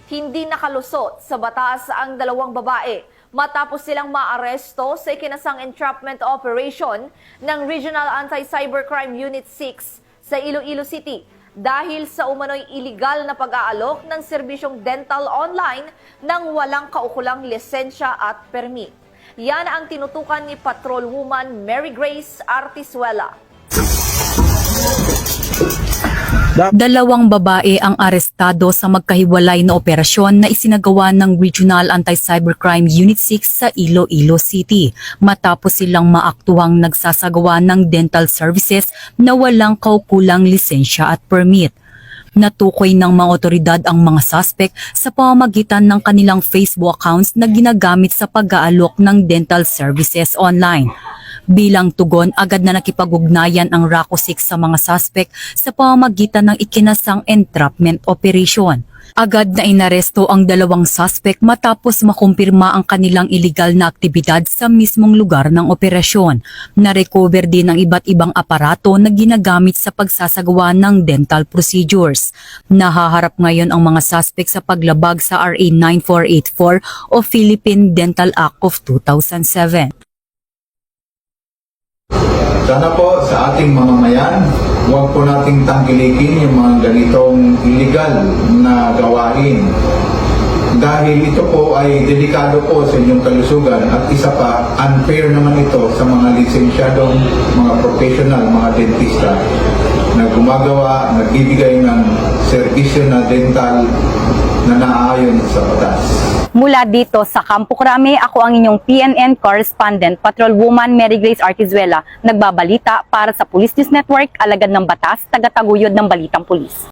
Hindi nakalusot sa batas ang dalawang babae matapos silang maaresto sa ikinasang entrapment operation ng Regional Anti-Cybercrime Unit 6 sa Iloilo City dahil sa umano'y iligal na pag-aalok ng serbisyong dental online nang walang kaukulang lisensya at permit. Yan ang tinutukan ni Patrolwoman Mary Grace Artizuela. Dalawang babae ang arestado sa magkahiwalay na operasyon na isinagawa ng Regional Anti-Cybercrime Unit 6 sa Iloilo City matapos silang maaktuhang nagsasagawa ng dental services na walang kaukulang lisensya at permit. Natukoy ng mga otoridad ang mga suspect sa pamamagitan ng kanilang Facebook accounts na ginagamit sa pag-aalok ng dental services online. Bilang tugon, agad na nakipag-ugnayan ang RACO 6 sa mga suspect sa pamamagitan ng ikinasang entrapment operation. Agad na inaresto ang dalawang suspect matapos makumpirma ang kanilang iligal na aktibidad sa mismong lugar ng operasyon. Na-recover din ang iba't ibang aparato na ginagamit sa pagsasagawa ng dental procedures. Nahaharap ngayon ang mga suspect sa paglabag sa RA 9484 o Philippine Dental Act of 2007. Sana po sa ating mamamayan, huwag po nating tangkilikin yung mga ganitong illegal na gawain. Dahil ito po ay delikado po sa inyong kalusugan at isa pa, unfair naman ito sa mga lisensyadong mga professional, mga dentista na gumagawa, nagbibigay ng serbisyo na dental na naaayon sa batas. Mula dito sa Campo Crame, ako ang inyong PNN correspondent, Patrolwoman Mary Grace Artizuela, nagbabalita para sa Police News Network, alagad ng batas, tagataguyod ng balitang pulis.